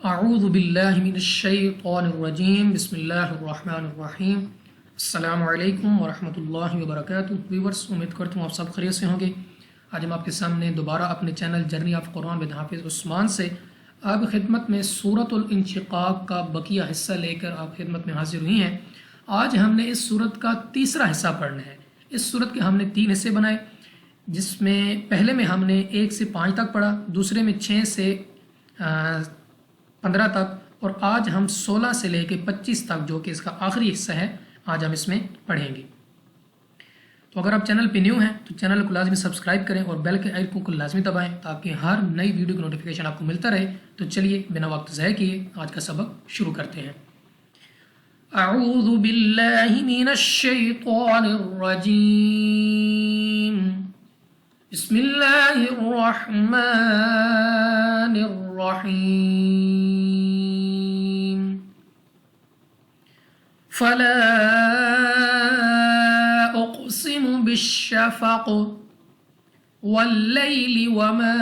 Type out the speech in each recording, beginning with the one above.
اعوذ باللہ من الشیطان الرجیم بسم اللہ الرحمن الرحیم السلام علیکم ورحمۃ اللہ وبرکاتہ۔ ویورز، امید کرتا ہوں آپ سب خیریت سے ہوں گے۔ آج ہم آپ کے سامنے دوبارہ اپنے channel journey of Quran with حافظ عثمان سے آپ کی خدمت میں سورۃ الانشقاق کا بقیہ حصہ لے کر آپ خدمت میں حاضر ہوئی ہیں۔ آج ہم نے اس سورت کا تیسرا حصہ پڑھنا ہے۔ اس سورت کے ہم نے 3 حصے بنائے، جس میں پہلے میں ہم نے 1 سے 5 تک پڑھا، دوسرے میں 6 سے 15 تک، اور آج ہم 16 سے لے کے 25 تک، جو کہ اس کا آخری حصہ ہے، آج ہم اس میں پڑھیں گے۔ تو اگر آپ چینل پہ نیو ہیں تو چینل کو لازمی سبسکرائب کریں اور بیل کے آئیکن کو لازمی دبائیں تاکہ ہر نئی ویڈیو کی نوٹیفیکیشن آپ کو ملتا رہے۔ تو چلیے بنا وقت ضائع کیے آج کا سبق شروع کرتے ہیں۔ اعوذ باللہ من الشیطان الرجیم، بسم اللہ الرحمن الرحیم۔ فلا اقسم بالشفق واللیل وما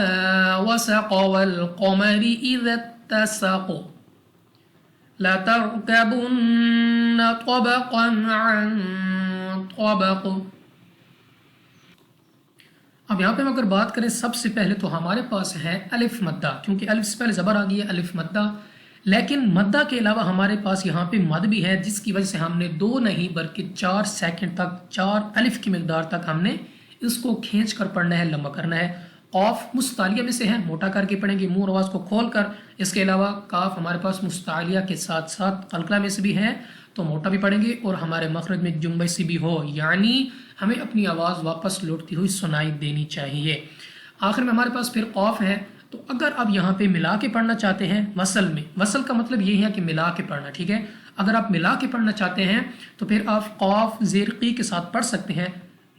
وسق والقمر اذا اتسق لتركبن طبقا عن طبق۔ اب یہاں پہ ہم اگر بات کریں، سب سے پہلے تو ہمارے پاس ہے الف مدہ، کیونکہ الف سے پہلے زبر آ گئی ہے، الف مدہ۔ لیکن مدہ کے علاوہ ہمارے پاس یہاں پہ مد بھی ہے، جس کی وجہ سے ہم نے 2 نہیں بلکہ 4 سیکنڈ تک، 4 الف کی مقدار تک ہم نے اس کو کھینچ کر پڑھنا ہے، لمبا کرنا ہے۔ قاف مستعلیہ میں سے ہے، موٹا کر کے پڑھیں گے منہ اور آواز کو کھول کر۔ اس کے علاوہ کاف ہمارے پاس مستعلیہ کے ساتھ ساتھ قلقلہ میں سے بھی ہے، تو موٹا بھی پڑھیں گے، اور ہمارے مخرج میں جنبش سے بھی ہو، یعنی ہمیں اپنی آواز واپس لوٹتی ہوئی سنائی دینی چاہیے۔ آخر میں ہمارے پاس پھر قاف ہے، تو اگر آپ یہاں پہ ملا کے پڑھنا چاہتے ہیں وصل میں، وصل کا مطلب یہ ہے کہ ملا کے پڑھنا، ٹھیک ہے۔ اگر آپ ملا کے پڑھنا چاہتے ہیں تو پھر آپ قاف زیر قی کے ساتھ پڑھ سکتے ہیں،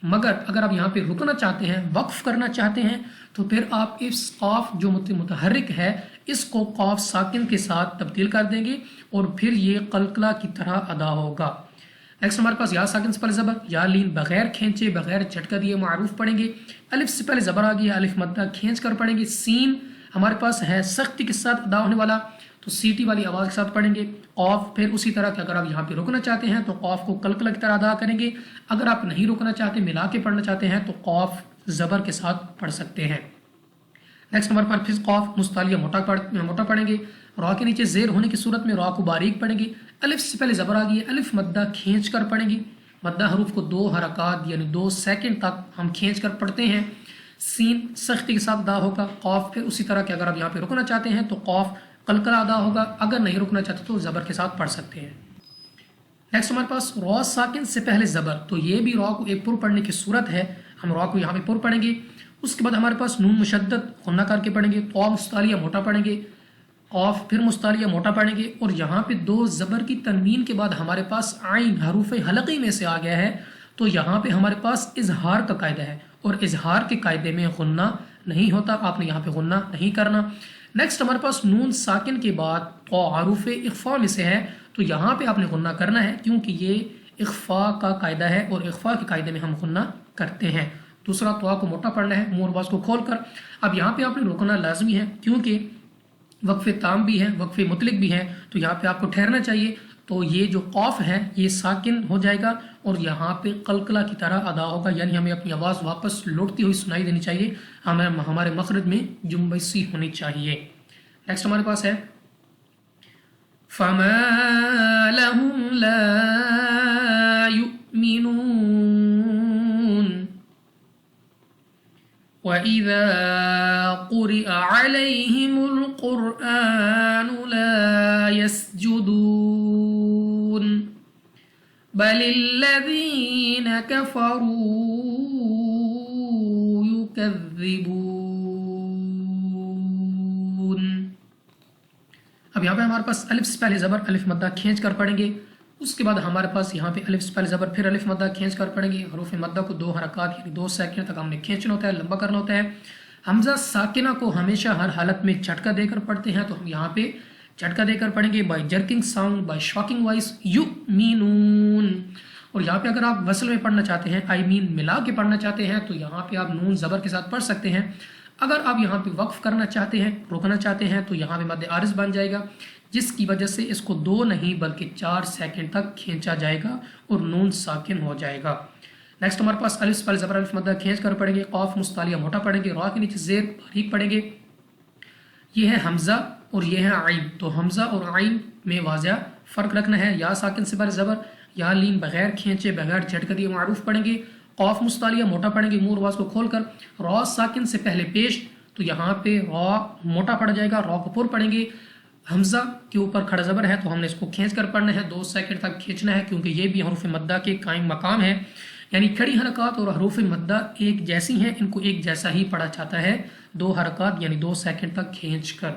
مگر اگر آپ یہاں پہ رکنا چاہتے ہیں، وقف کرنا چاہتے ہیں، تو پھر آپ اس قاف جو متحرک ہے اس کو قاف ساکن کے ساتھ تبدیل کر دیں گے، اور پھر یہ قلقلہ کی طرح ادا ہوگا۔ نیکسٹ ہمارے پاس یا ساکن سے پہلے زبر، یا لین بغیر کھینچے بغیر جھٹکا دیے معروف پڑھیں گے۔ الف سے پہلے زبر آ گیا، الف مدہ کھینچ کر پڑھیں گے۔ سین ہمارے پاس ہے سختی کے ساتھ ادا ہونے والا، تو سیٹی والی آواز کے ساتھ پڑھیں گے۔ قاف پھر اسی طرح کہ اگر آپ یہاں پہ رکنا چاہتے ہیں تو قاف کو قلقلہ کی طرح ادا کریں گے، اگر آپ نہیں رکنا چاہتے، ملا کے پڑھنا چاہتے ہیں، تو قاف زبر کے ساتھ پڑھ سکتے ہیں۔ نیکسٹ ہمارے پاس پھر قاف مستعلیہ موٹا پڑھیں گے۔ را کے نیچے زیر ہونے کی صورت میں را کو باریک پڑھیں گے۔ الف سے پہلے زبر آ گئی ہے، الف مدہ کھینچ کر پڑھیں گے۔ مدہ حروف کو 2 حرکات یعنی 2 سیکنڈ تک ہم کھینچ کر پڑھتے ہیں۔ سین سختی کے ساتھ ادا ہوگا۔ قاف پھر اسی طرح کہ اگر آپ یہاں پہ رکنا چاہتے ہیں تو قاف قلقلہ ادا ہوگا، اگر نہیں رکنا چاہتے تو زبر کے ساتھ پڑھ سکتے ہیں۔ نیکسٹ ہمارے پاس را ساکن سے پہلے زبر، تو یہ بھی را کو ایک پر پڑھنے کی صورت ہے، ہم را کو یہاں پہ پر پڑھیں گے۔ اس کے بعد ہمارے پاس نون مشدد غنہ کر کے پڑھیں گے، قاف مستعلیہ موٹا پڑھیں گے، قاف پھر مستعلیہ موٹا پڑھیں گے، اور یہاں پہ 2 زبر کی تنوین کے بعد ہمارے پاس عین حروف حلقی میں سے آ گیا ہے، تو یہاں پہ ہمارے پاس اظہار کا قاعدہ ہے، اور اظہار کے قاعدے میں غنہ نہیں ہوتا، آپ نے یہاں پہ غنہ نہیں کرنا۔ نیکسٹ ہمارے پاس نون ساکن کے بعد حروف اخفاء میں سے ہے، تو یہاں پہ آپ نے غنہ کرنا ہے، کیونکہ یہ اخفاء کا قاعدہ ہے، اور اخفاء کے قاعدے میں ہم غنہ کرتے ہیں۔ دوسرا تو کو موٹا پڑھنا ہے منہ اور آواز کو کھول کر۔ اب یہاں پہ آپ نے رکنا لازمی ہے، کیونکہ وقف تام بھی ہے، وقف مطلق بھی ہے، تو یہاں پہ آپ کو ٹھہرنا چاہیے۔ تو یہ جو قاف ہے یہ ساکن ہو جائے گا، اور یہاں پہ قلقلہ کی طرح ادا ہوگا، یعنی ہمیں اپنی آواز واپس لوٹتی ہوئی سنائی دینی چاہیے، ہمارے مخرج میں جنبش سی ہونی چاہیے۔ نیکسٹ ہمارے پاس ہے فَمَا لَهُمْ لَا يُؤْمِنُونَ وَإِذَا قُرِئَ عَلَيْهِمُ الْقُرْآنُ لَا يَسْجُدُونَ بَلِ الَّذِينَ كَفَرُوا يُكَذِّبُونَ۔ اب یہاں پہ ہمارے پاس الف سے پہلے زبر، الف مدہ کھینچ کر پڑھیں گے۔ اس کے بعد ہمارے پاس یہاں پہ الف سے پہلے زبر، پھر الف مدہ کھینچ کر پڑھیں گے۔ حروف مدہ کو 2 حرکات یعنی 2 سیکنڈ تک ہم نے کھینچنا ہوتا ہے، لمبا کرنا ہوتا ہے۔ حمزہ ساکنہ کو ہمیشہ ہر حالت میں جھٹکا دے کر پڑھتے ہیں، تو ہم یہاں پہ جھٹکا دے کر پڑھیں گے by jerking sound, by shaking voice, یؤمنون۔ اور یہاں پہ اگر آپ وصل میں پڑھنا چاہتے ہیں، آئی مین ملا کے پڑھنا چاہتے ہیں، تو یہاں پہ آپ نون زبر کے ساتھ پڑھ سکتے ہیں۔ اگر آپ یہاں پہ وقف کرنا چاہتے ہیں، روکنا چاہتے ہیں، تو یہاں پہ مد عارض بن جائے گا، جس کی وجہ سے اس کو 2 نہیں بلکہ 4 سیکنڈ تک کھینچا جائے گا اور نون ساکن ہو جائے گا۔ نیکسٹ ہمارے پاس الف سے پہلے زبر الف مدہ کھینچ کر پڑھیں گے، قاف مستعلیہ موٹا پڑھیں گے، را کے نیچے زیر باریک پڑھیں گے۔ یہ ہے حمزہ اور یہ ہے عین، تو حمزہ اور عین میں واضح فرق رکھنا ہے۔ یا ساکن سے پہلے زبر، یا لین بغیر کھینچے بغیر جھٹکے دیے معروف پڑھیں گے، قاف مستعلیہ موٹا پڑھیں گے منہ آواز کو کھول کر، را ساکن سے پہلے پیش، تو یہاں پہ را موٹا پڑ جائے گا، را کو پر پڑھیں گے۔ حمزہ کے اوپر کھڑا زبر ہے تو ہم نے اس کو کھینچ کر پڑھنا ہے، 2 سیکنڈ تک کھینچنا ہے، کیونکہ یہ بھی حروف مدہ کے قائم مقام ہے، یعنی کھڑی حرکات اور حروف مدہ ایک جیسی ہیں، ان کو ایک جیسا ہی پڑھا جاتا ہے، 2 حرکات یعنی 2 سیکنڈ تک کھینچ کر۔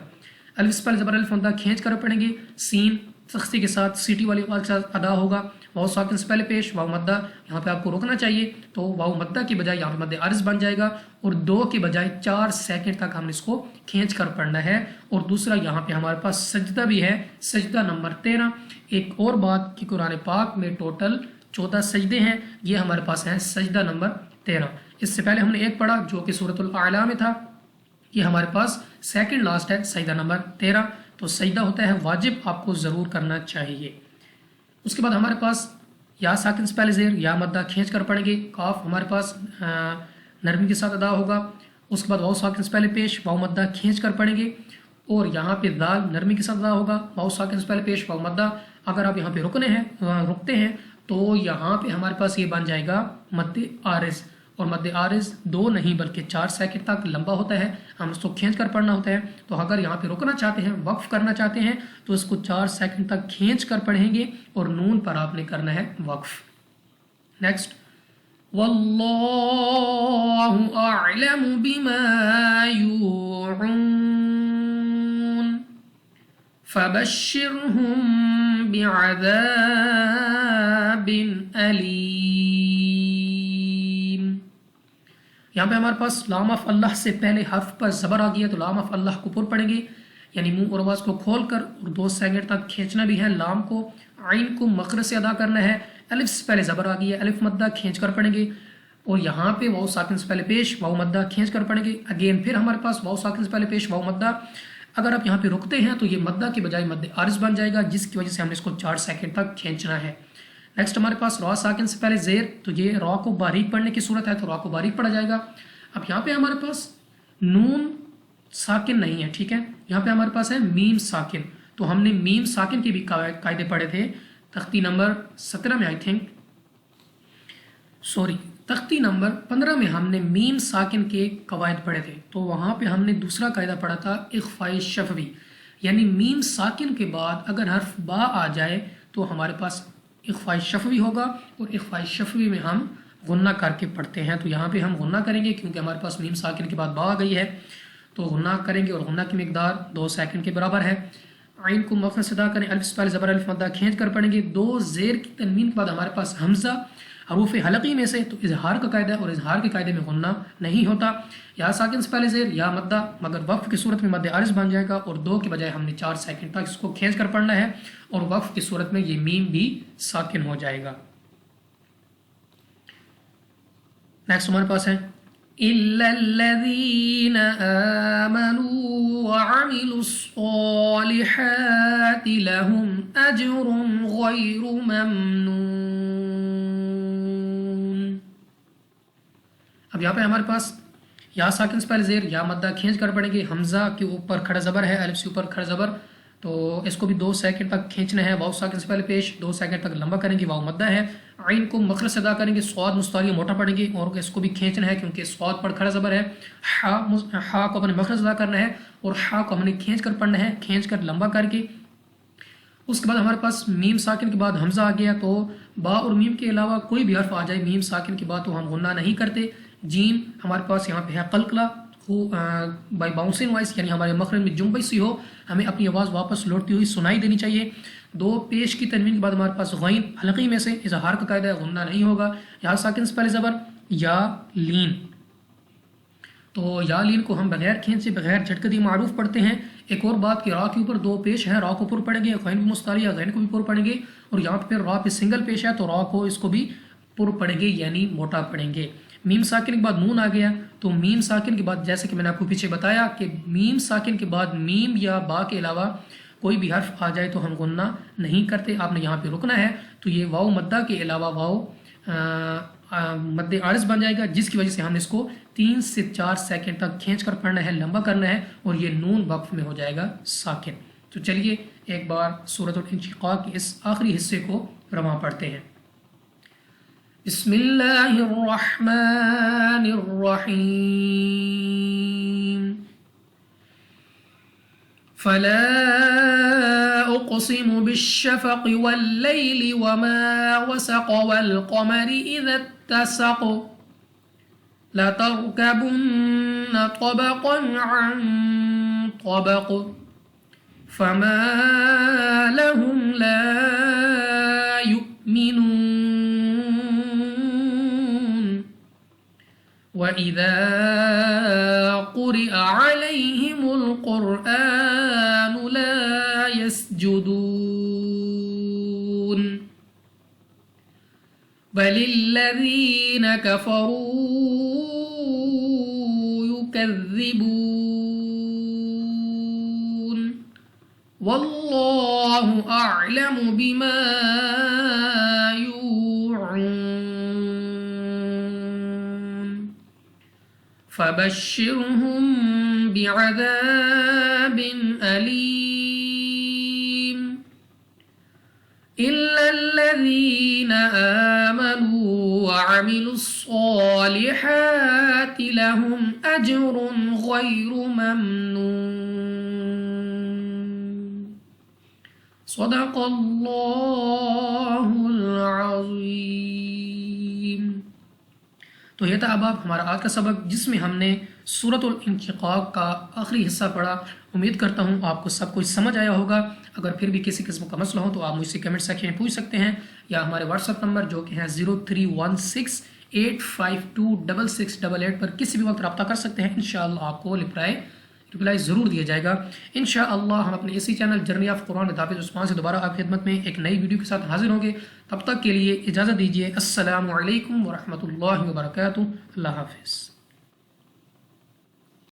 الف سے پہلے زبر الف مدہ کھینچ کر پڑھیں گے، سین سختی کے ساتھ سیٹی والی آواز کے ساتھ ادا ہوگا، واو ساکن سے پہلے پیش، واو مدہ یہاں پہ آپ کو روکنا چاہیے، تو واو مدہ کی بجائے یہاں پہ مد عارض بن جائے گا، اور 2 کے بجائے 4 سیکنڈ تک ہم نے اس کو کھینچ کر پڑھنا ہے۔ اور دوسرا یہاں پہ ہمارے پاس سجدہ بھی ہے، سجدہ نمبر 13۔ ایک اور بات کہ قرآن پاک میں ٹوٹل 14 سجدے ہیں، یہ ہمارے پاس ہیں سجدہ نمبر 13۔ اس سے پہلے ہم نے ایک پڑھا جو کہ سورۃ الاعلیٰ میں تھا، یہ ہمارے پاس سیکنڈ لاسٹ ہے، سجدہ نمبر 13۔ تو سجدہ ہوتا ہے واجب، آپ کو ضرور کرنا چاہیے۔ اس کے بعد ہمارے پاس یا ساکن سے پہلے زیر، یا مدہ کھینچ کر پڑھیں گے، کاف ہمارے پاس نرمی کے ساتھ ادا ہوگا، اس کے بعد واو ساکن سے پہلے پیش، واو مدہ کھینچ کر پڑھیں گے، اور یہاں پہ دال نرمی کے ساتھ ادا ہوگا، واو ساکن سے پہلے پیش، واو مدہ۔ اگر آپ یہاں پہ رکتے ہیں تو یہاں پہ ہمارے پاس یہ بن جائے گا مد عارض، اور مد عارض 2 نہیں بلکہ 4 سیکنڈ تک لمبا ہوتا ہے، ہم اس کو کھینچ کر پڑھنا ہوتا ہے۔ تو اگر یہاں پہ رکنا چاہتے ہیں، وقف کرنا چاہتے ہیں، تو اس کو 4 سیکنڈ تک کھینچ کر پڑھیں گے، اور نون پر آپ نے کرنا ہے وقف۔ نیکسٹ، واللہ اعلم بما یوعون فبشرهم بعذاب علیم۔ یہاں پہ ہمارے پاس لام آف اللہ سے پہلے حرف پر زبر آ گیا، تو لام آف اللہ کو پر پڑھیں گے، یعنی منہ اور آواز کو کھول کر، اور 2 سیکنڈ تک کھینچنا بھی ہے۔ لام کو عین کو مخرج سے ادا کرنا ہے۔ الف سے پہلے زبر آ گئی ہے، الف مدہ کھینچ کر پڑھیں گے، اور یہاں پہ واو ساکن سے پہلے پیش، واو مدہ کھینچ کر پڑھیں گے۔ اگین پھر ہمارے پاس واو ساکن سے پہلے پیش، واو مدہ۔ اگر آپ یہاں پہ رکتے ہیں تو یہ مدہ کے بجائے مد عارض بن جائے گا، جس کی وجہ سے ہم نے اس کو 4 سیکنڈ تک کھینچنا ہے۔ نیکسٹ ہمارے پاس را ساکن سے پہلے زیر، تو یہ را کو باریک پڑھنے کی صورت ہے، تو را کو باریک پڑھا جائے گا۔ اب یہاں پہ ہمارے پاس نون ساکن نہیں ہے، ٹھیک ہے، یہاں پہ ہمارے پاس ہے میم ساکن، تو ہم نے میم ساکن کے بھی قاعدے پڑھے تھے تختی نمبر 17 میں، تختی نمبر 15 میں ہم نے میم ساکن کے قواعد پڑھے تھے، تو وہاں پہ ہم نے دوسرا قاعدہ پڑھا تھا اخفاء شفوی، یعنی میم ساکن کے بعد اگر حرف با آ جائے تو ہمارے پاس اخفاء شفوی ہوگا، اور اخفاء شفوی میں ہم غنہ کر کے پڑھتے ہیں۔ تو یہاں پہ ہم غنہ کریں گے کیونکہ ہمارے پاس میم ساکن کے بعد با آ گئی ہے، تو غنہ کریں گے، اور غنہ کی مقدار 2 سیکنڈ کے برابر ہے۔ عین کو مخرج سے ادا کریں، الف سے پہلے زبر الف مدہ کھینچ کر پڑھیں گے، 2 زیر کی تنوین کے بعد ہمارے پاس حمزہ حروف حلقی میں سے، تو اظہار کا قاعدہ ہے، اور اظہار کے قاعدے میں غنہ نہیں ہوتا۔ یا ساکن سے پہلے زیر، یا مدہ، مگر وقف کی صورت میں مد عارض بن جائے گا، اور 2 کے بجائے ہم نے 4 سیکنڈ تک اس کو کھینچ کر پڑھنا ہے، اور وقف کی صورت میں یہ میم بھی ساکن ہو جائے گا۔ نیکسٹ ہمارے پاس ہے إِلَّا الَّذِينَ آمَنُوا وَعَمِلُوا الصَّالِحَاتِ لَهُمْ أَجْرٌ غَيْرُ مَمْنُونٍ۔ اب یہاں پہ ہمارے پاس یا ساکن سے پہلے زیر، یا مدہ کھینچ کر پڑھیں گے، حمزہ کے اوپر کھڑا زبر ہے، الف سے اوپر کھڑا زبر، تو اس کو بھی 2 سیکنڈ تک کھینچنا ہے۔ واو ساکن سے پہلے پیش، 2 سیکنڈ تک لمبا کریں گے، واو مدہ ہے۔ عین کو مخرج سے ادا کریں گے، صاد مستعلیہ موٹا پڑھیں گے، اور اس کو بھی کھینچنا ہے کیونکہ صاد پر کھڑا زبر ہے۔ ہا کو اپنے مخرج ادا کرنا ہے، اور ہا کو ہم نے کھینچ کر پڑھنا ہے، کھینچ کر لمبا کر کے۔ اس کے بعد ہمارے پاس میم ساکن کے بعد حمزہ آ گیا، تو با اور میم کے علاوہ کوئی بھی حرف آ جائے میم ساکن کے بعد تو ہم غنہ نہیں کرتے۔ جیم ہمارے پاس یہاں پہ ہے قلقلہ بائی باؤنسنگ وائس، یعنی ہمارے مخرج میں جنبش سی ہو، ہمیں اپنی آواز واپس لوٹتی ہوئی سنائی دینی چاہیے۔ 2 پیش کی تنوین کے بعد ہمارے پاس غین حلقی میں سے، اظہار کا قاعدہ ہے، غنہ نہیں ہوگا۔ یا ساکن سے پہلے زبر، یا لین، تو یا لین کو ہم بغیر کھینچے بغیر جھٹکے دیے معروف پڑھتے ہیں۔ ایک اور بات کہ را کے اوپر 2 پیش ہے، را کو پر پڑھیں گے، غین بھی مستعلیہ، غین کو بھی پر پڑھیں گے، اور یہاں پہ را پہ سنگل پیش ہے تو را کو اس کو بھی پر پڑھیں گے، یعنی موٹا پڑھیں گے۔ میم ساکن کے بعد نون آ گیا تو میم ساکن کے بعد جیسے کہ میں نے آپ کو پیچھے بتایا کہ میم ساکن کے بعد میم یا با کے علاوہ کوئی بھی حرف آ جائے تو ہم غنہ نہیں کرتے، آپ نے یہاں پہ رکنا ہے. تو یہ واؤ مدہ کے علاوہ واؤ مد عارض بن جائے گا، جس کی وجہ سے ہم اس کو 3 سے 4 سیکنڈ تک کھینچ کر پڑھنا ہے، لمبا کرنا ہے، اور یہ نون وقف میں ہو جائے گا ساکن. تو چلیے ایک بار سورۃ الانشقاق کے اس آخری حصے کو رواں پڑھتے ہیں. بسم اللہ الرحمن الرحیم. فلا اقسم بالشفق واللیل وما وسق والقمر اذا اتسق لتركبن طبقا عن طبق فما لهم لا يؤمنون وإذا قرئ عليهم القرآن لا يسجدون بل الذين كفروا يكذبون والله أعلم بما يوعون فبشرهم بعذاب أليم إلا الذين آمنوا وعملوا الصالحات لهم أجر غير ممنون صدق اللہ العظیم. تو یہ تھا اب ہمارا آج کا سبق، جس میں ہم نے سورۃ الانشقاق کا آخری حصہ پڑھا. امید کرتا ہوں آپ کو سب کچھ سمجھ آیا ہوگا. اگر پھر بھی کسی قسم کا مسئلہ ہو تو آپ مجھ سے کمنٹ سیکشن میں پوچھ سکتے ہیں، یا ہمارے واٹس ایپ نمبر جو کہ ہے 0316852688 پر کسی بھی وقت رابطہ کر سکتے ہیں. انشاءاللہ آپ کو رپلائی ضرور دیا جائے گا. انشاءاللہ ہم اپنے اسی channel journey of Quran with حافظ عثمان سے دوبارہ آپ کی خدمت میں ایک نئی ویڈیو کے ساتھ حاضر ہوں گے. تب تک کے لیے اجازت دیجیے. السلام علیکم ورحمۃ اللہ وبرکاتہ. اللہ حافظ.